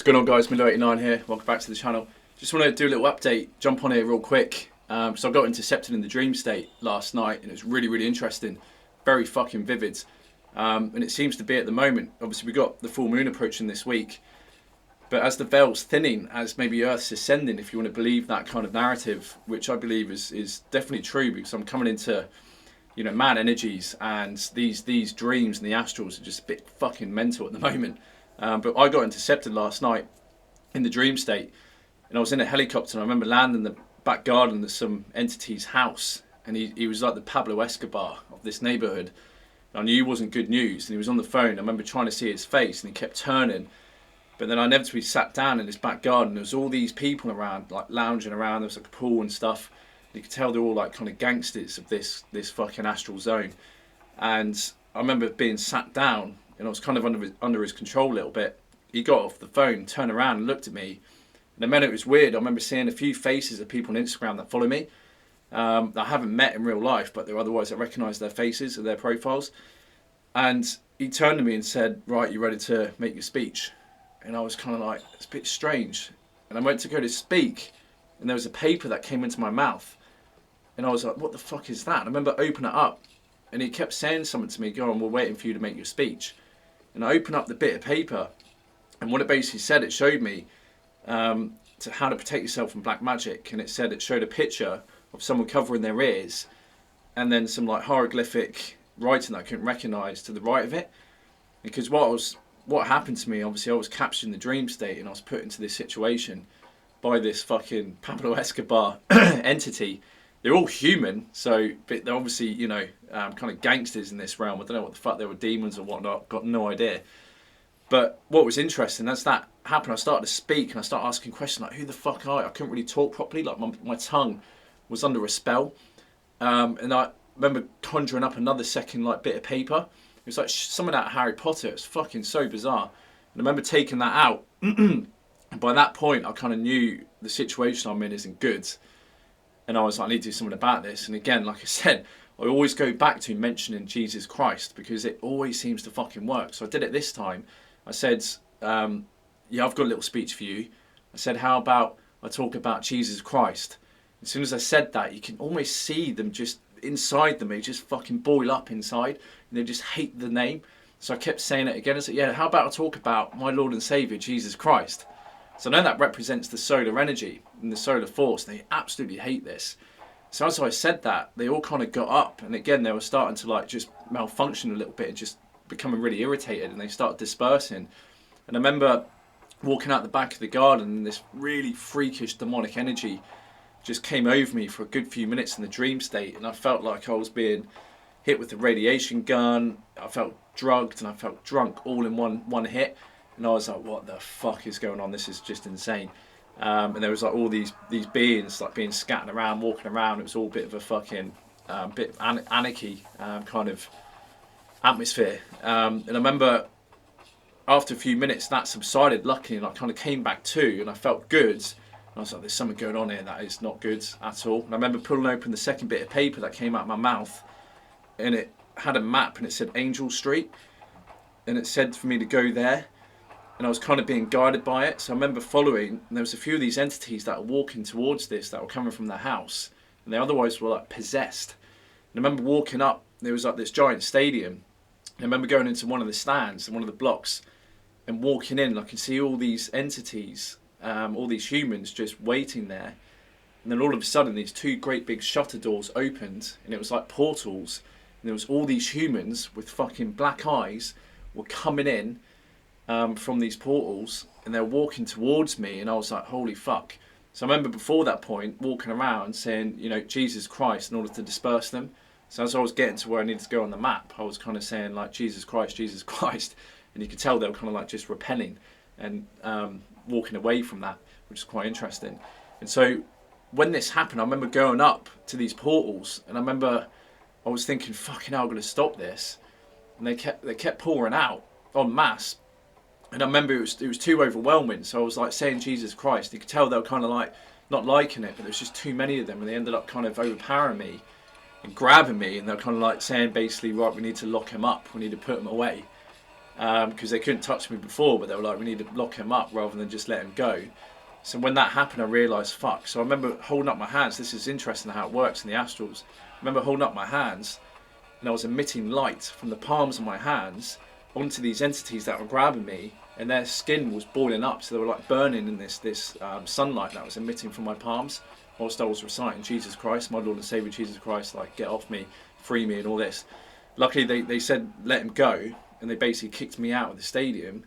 What's going on, guys? Milo89 here. Welcome back to the channel. Just want to do a little update, jump on here real quick. So I got intercepted in the Dreamstate last night and it was really interesting. Very fucking vivid. And it seems to be at the moment. Obviously we got the full moon approaching this week. But as the veil's thinning, as maybe Earth's ascending, if you want to believe that kind of narrative, which I believe is definitely true, because I'm coming into, you know, mad energies, and these dreams and the astrals are just a bit fucking mental at the moment. But I got intercepted last night in the dream state, and I was in a helicopter, and I remember landing in the back garden of some entity's house, and he was like the Pablo Escobar of this neighborhood. I knew he wasn't good news, and he was on the phone. I remember trying to see his face, and he kept turning. But then I inevitably sat down in this back garden. There was all these people around, like lounging around. There was like a pool and stuff. You could tell they're all like kind of gangsters of this fucking astral zone. And I remember being sat down, and I was kind of under his control a little bit. He got off the phone, turned around and looked at me. And the minute it was weird, I remember seeing a few faces of people on Instagram that follow me. That I haven't met in real life, but they're otherwise I recognise their faces or their profiles. And he turned to me and said, "Right, you ready to make your speech?" And I was kind of like, it's a bit strange. And I went to go to speak, and there was a paper that came into my mouth. And I was like, what the fuck is that? And I remember opening it up, and he kept saying something to me, "Go on, we're waiting for you to make your speech." And I opened up the bit of paper, and what it basically said, it showed me to how to protect yourself from black magic. And it showed a picture of someone covering their ears, and then some like hieroglyphic writing that I couldn't recognise to the right of it. Because what happened to me, obviously I was captured in the dream state, and I was put into this situation by this fucking Pablo Escobar entity. They're all human, but they're obviously, you know, kind of gangsters in this realm. I don't know what the fuck they were, demons or whatnot, got no idea. But what was interesting, as that happened, I started to speak, and I started asking questions like, who the fuck are you? I couldn't really talk properly, like my tongue was under a spell. And I remember conjuring up another second like bit of paper. It was like something out of Harry Potter. It was fucking so bizarre. And I remember taking that out. And by that point, I kind of knew the situation I'm in isn't good. And I was like, I need to do something about this. And again, like I said, I always go back to mentioning Jesus Christ, because it always seems to fucking work. So I did it this time. I said, yeah, I've got a little speech for you. I said, how about I talk about Jesus Christ? As soon as I said that, you can almost see them just inside them. They just fucking boil up inside, and they just hate the name. So I kept saying it again. I said, yeah, how about I talk about my Lord and Saviour, Jesus Christ? So I know that represents the solar energy and the solar force. They absolutely hate this. So as I said that, they all kind of got up, and again, they were starting to like just malfunction a little bit and just becoming really irritated, and they started dispersing. And I remember walking out the back of the garden, and this really freakish demonic energy just came over me for a good few minutes in the dream state, and I felt like I was being hit with a radiation gun. I felt drugged and I felt drunk all in one hit, and I was like, what the fuck is going on? This is just insane. And there was like all these beings like being scattered around, walking around. It was all a bit of a fucking bit of anarchy kind of atmosphere. And I remember after a few minutes that subsided luckily, and I kind of came back to, and I felt good. And I was like, there's something going on here that is not good at all. And I remember pulling open the second bit of paper that came out of my mouth, and it had a map, and it said Angel Street, and it said for me to go there. And I was kind of being guided by it. So I remember following, and there was a few of these entities that were walking towards this, that were coming from their house, and they otherwise were like possessed. And I remember walking up, there was like this giant stadium, and I remember going into one of the stands and one of the blocks, and walking in, and I could see all these entities, all these humans just waiting there. And then all of a sudden these two great big shutter doors opened, and it was like portals, and there was all these humans with fucking black eyes were coming in from these portals, and they're walking towards me, and I was like, holy fuck. So I remember before that point walking around saying, you know, Jesus Christ, in order to disperse them. So as I was getting to where I needed to go on the map, I was kind of saying like, Jesus Christ, Jesus Christ, and you could tell they were kind of like just repenting and walking away from that, which is quite interesting. And so when this happened, I remember going up to these portals, and I remember I was thinking, fucking hell, I'm going to stop this. And they kept pouring out en masse. And I remember it was too overwhelming, so I was like saying Jesus Christ. You could tell they were kind of like not liking it, but there was just too many of them, and they ended up kind of overpowering me and grabbing me, and they're kind of like saying basically, right, we need to lock him up, we need to put him away. because they couldn't touch me before, but they were like, we need to lock him up rather than just let him go. So when that happened, I realised, fuck. So I remember holding up my hands. This is interesting how it works in the astrals. I remember holding up my hands, and I was emitting light from the palms of my hands onto these entities that were grabbing me, and their skin was boiling up. So they were like burning in this sunlight that was emitting from my palms whilst I was reciting Jesus Christ, my Lord and Saviour Jesus Christ, like, get off me, free me, and all this. Luckily, they said, let him go, and they basically kicked me out of the stadium.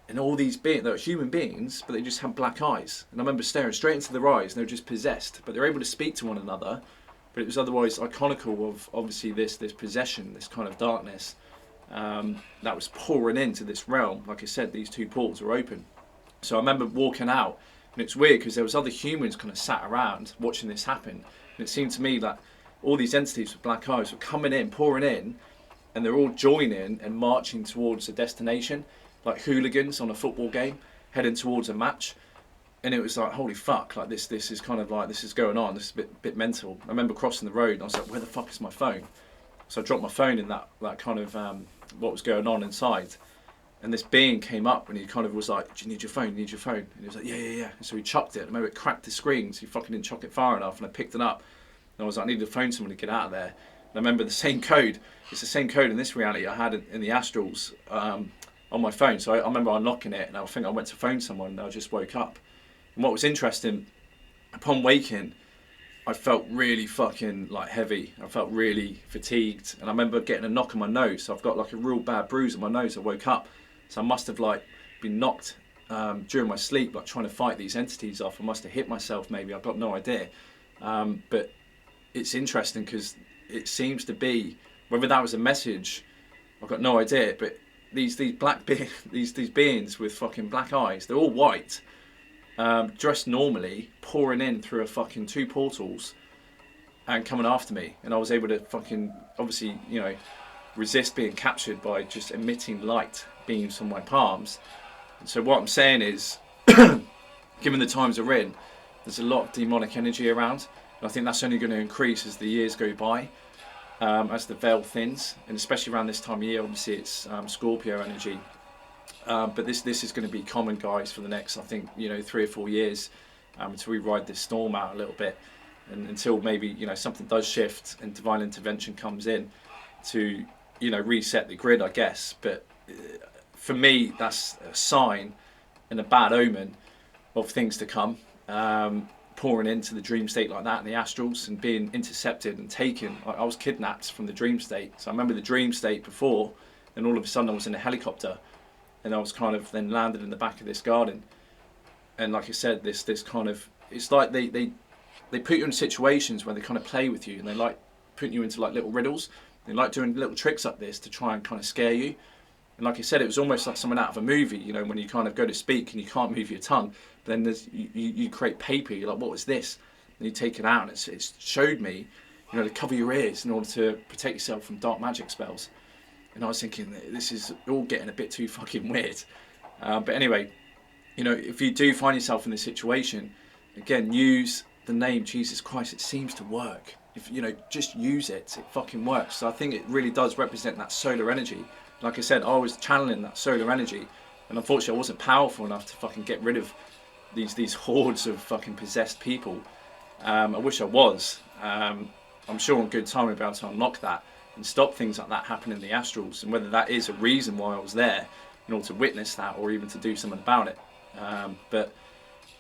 And all these beings, they were human beings, but they just had black eyes. And I remember staring straight into their eyes, and they were just possessed. But they were able to speak to one another, but it was otherwise iconical of, obviously, this possession, this kind of darkness that was pouring into this realm. Like I said, these two portals were open. So I remember walking out, and it's weird because there was other humans kind of sat around watching this happen. And it seemed to me that all these entities with black eyes were coming in, pouring in, and they're all joining and marching towards a destination, like hooligans on a football game, heading towards a match. And it was like, holy fuck, like this is kind of like, this is going on, this is a bit mental. I remember crossing the road, and I was like, where the fuck is my phone? So I dropped my phone in that kind of, what was going on inside. And this being came up, and he kind of was like, do you need your phone, you need your phone? And he was like, yeah. And so he chucked it, and I remember it cracked the screen, so he fucking didn't chuck it far enough, and I picked it up. And I was like, I need to phone someone to get out of there. And I remember the same code, it's the same code in this reality I had in the astrals, on my phone. So I remember unlocking it, and I think I went to phone someone, and I just woke up. And what was interesting, upon waking, I felt really fucking like heavy. I felt really fatigued, and I remember getting a knock on my nose. So I've got like a real bad bruise on my nose. I woke up, so I must have like been knocked during my sleep, like trying to fight these entities off. I must have hit myself, maybe. I've got no idea. But it's interesting because it seems to be, whether that was a message, I've got no idea. But these beings with fucking black eyes, they're all white, dressed normally, pouring in through a fucking two portals and coming after me. And I was able to fucking, obviously, you know, resist being captured by just emitting light beams from my palms. And so what I'm saying is, given the times we're in, there's a lot of demonic energy around, and I think that's only going to increase as the years go by, as the veil thins, and especially around this time of year. Obviously it's Scorpio energy, but this is going to be common, guys, for the next, I think, 3 or 4 years, until we ride this storm out a little bit, and until maybe something does shift and divine intervention comes in to reset the grid, I guess. But for me, that's a sign and a bad omen of things to come, pouring into the dream state like that in the astrals and being intercepted and taken. I was kidnapped from the dream state. So I remember the dream state before, and all of a sudden I was in a helicopter, and I was kind of then landed in the back of this garden. And like I said, this kind of, it's like they put you in situations where they kind of play with you, and they like putting you into like little riddles. They like doing little tricks like this to try and kind of scare you. And like I said, it was almost like something out of a movie, when you kind of go to speak and you can't move your tongue, but then you create paper, you're like, what was this? And you take it out, and it showed me, to cover your ears in order to protect yourself from dark magic spells. And I was thinking, this is all getting a bit too fucking weird. But anyway, if you do find yourself in this situation, again, use the name Jesus Christ. It seems to work. If just use it. It fucking works. So I think it really does represent that solar energy. Like I said, I was channeling that solar energy, and unfortunately I wasn't powerful enough to fucking get rid of these hordes of fucking possessed people. I wish I was. I'm sure on good time we'll be able to unlock that and stop things like that happening in the astrals, and whether that is a reason why I was there in order to witness that or even to do something about it. But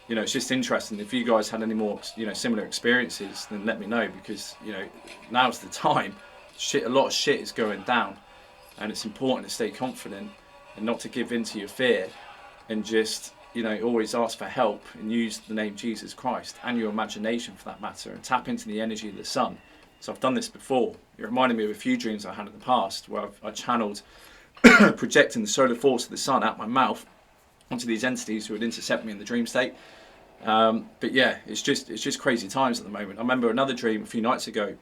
it's just interesting. If you guys had any more similar experiences, then let me know, because now's the time. A lot of shit is going down, and it's important to stay confident and not to give in to your fear, and just always ask for help and use the name Jesus Christ and your imagination for that matter, and tap into the energy of the sun. So I've done this before. It reminded me of a few dreams I had in the past where I channeled projecting the solar force of the sun out my mouth onto these entities who would intercept me in the dream state. But yeah, it's just crazy times at the moment. I remember another dream a few nights ago.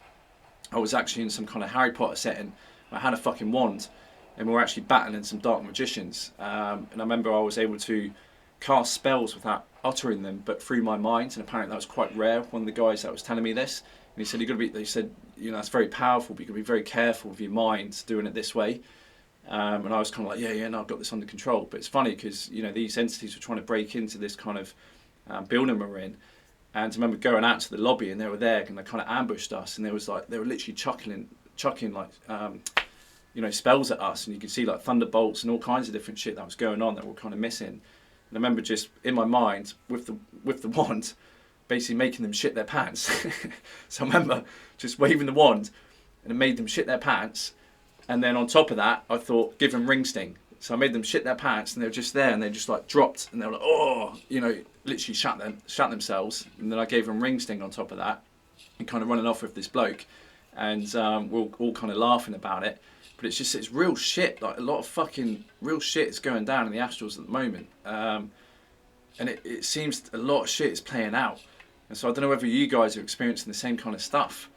I was actually in some kind of Harry Potter setting. I had a fucking wand, and we were actually battling some dark magicians. And I remember I was able to cast spells without uttering them, but through my mind. And apparently that was quite rare. One of the guys that was telling me this, and he said, they said, that's very powerful, but you got to be very careful with your mind doing it this way. And I was kind of like, yeah, no, I've got this under control. But it's funny because, you know, these entities were trying to break into this kind of building we're in. And I remember going out to the lobby, and they were there, and they kind of ambushed us, and they were literally chucking like you know, spells at us, and you could see like thunderbolts and all kinds of different shit that was going on that were kind of missing. And I remember just in my mind with the wand, basically making them shit their pants. So I remember just waving the wand, and it made them shit their pants. And then on top of that, I thought, give them ring sting. So I made them shit their pants, and they were just there, and they just like dropped, and they were like, oh, you know, literally shat themselves. And then I gave them ring sting on top of that, and kind of running off with this bloke, and we're all kind of laughing about it. But it's real shit. Like a lot of fucking real shit is going down in the astrals at the moment, and it seems a lot of shit is playing out. And so I don't know whether you guys are experiencing the same kind of stuff.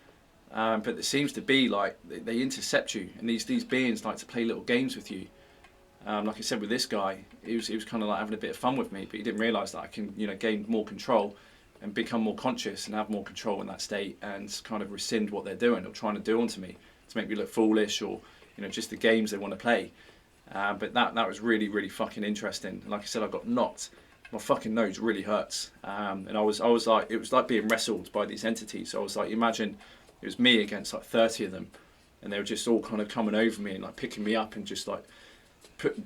But it seems to be like they intercept you, and these beings like to play little games with you. Like I said with this guy, he was kind of like having a bit of fun with me, but he didn't realise that I can, you know, gain more control and become more conscious and have more control in that state, and kind of rescind what they're doing or trying to do onto me to make me look foolish, or, you know, just the games they want to play. But that was really, really fucking interesting. And like I said, I got knocked. My fucking nose really hurts, and I was like, it was like being wrestled by these entities. So I was like, imagine it was me against like 30 of them, and they were just all kind of coming over me and like picking me up and just like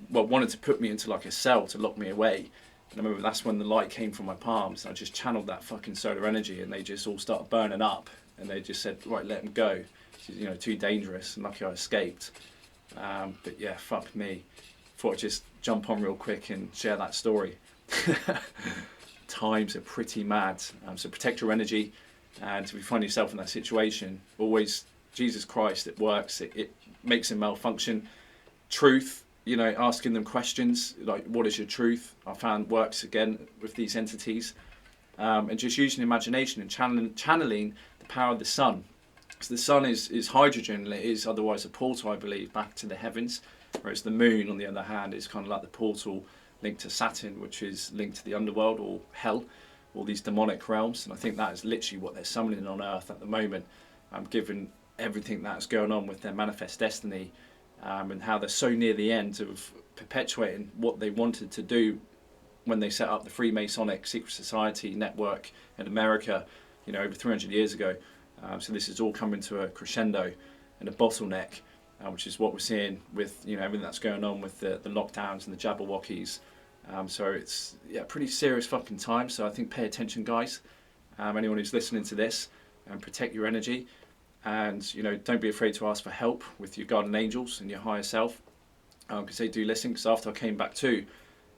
wanted to put me into like a cell to lock me away. And I remember that's when the light came from my palms, and I just channeled that fucking solar energy, and they just all started burning up, and they just said, right, let them go. It's, you know, too dangerous. And lucky I escaped. But yeah, fuck me. Thought I'd just jump on real quick and share that story. Times are pretty mad. So protect your energy, and if you find yourself in that situation, always, Jesus Christ, it works. It makes them malfunction. Truth, you know, asking them questions like, what is your truth? I found works again with these entities. And just using imagination and channeling the power of the sun. So the sun is hydrogen, and it is otherwise a portal, I believe, back to the heavens. Whereas the moon, on the other hand, is kind of like the portal linked to Saturn, which is linked to the underworld or hell, all these demonic realms. And I think that is literally what they're summoning on Earth at the moment, given everything that's going on with their manifest destiny, and how they're so near the end of perpetuating what they wanted to do when they set up the Freemasonic secret society network in America, you know, over 300 years ago. So this is all coming to a crescendo and a bottleneck, which is what we're seeing with, you know, everything that's going on with the lockdowns and the Jabberwockies. So it's, yeah, pretty serious fucking time. So I think pay attention, guys. Anyone who's listening to this, and protect your energy, and, you know, don't be afraid to ask for help with your guardian angels and your higher self, because they do listen. Because after I came back too,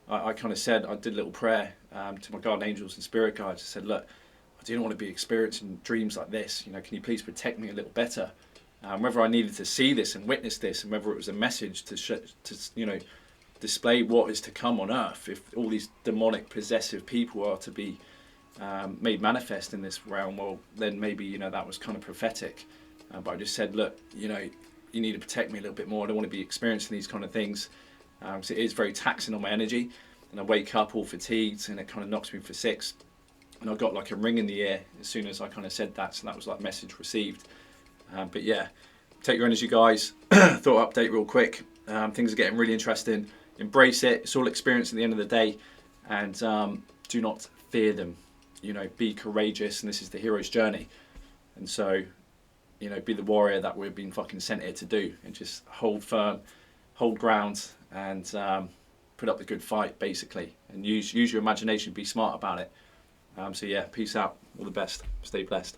I kind of said, I did a little prayer to my guardian angels and spirit guides. I said, look, I didn't want to be experiencing dreams like this. You know, can you please protect me a little better? Whether I needed to see this and witness this, and whether it was a message to you know, display what is to come on Earth. If all these demonic, possessive people are to be made manifest in this realm, well, then maybe, you know, that was kind of prophetic. But I just said, look, you know, you need to protect me a little bit more. I don't want to be experiencing these kind of things, because it is very taxing on my energy, and I wake up all fatigued, and it kind of knocks me for six. And I got like a ring in the ear as soon as I kind of said that, so that was like message received. But yeah, take your energy, guys. Thought I'd update real quick. Things are getting really interesting. Embrace it. It's all experience at the end of the day, and do not fear them. You know, be courageous, and this is the hero's journey. And so, you know, be the warrior that we've been fucking sent here to do, and just hold firm, hold ground, and put up the good fight, basically. And use your imagination. Be smart about it. So yeah, peace out. All the best. Stay blessed.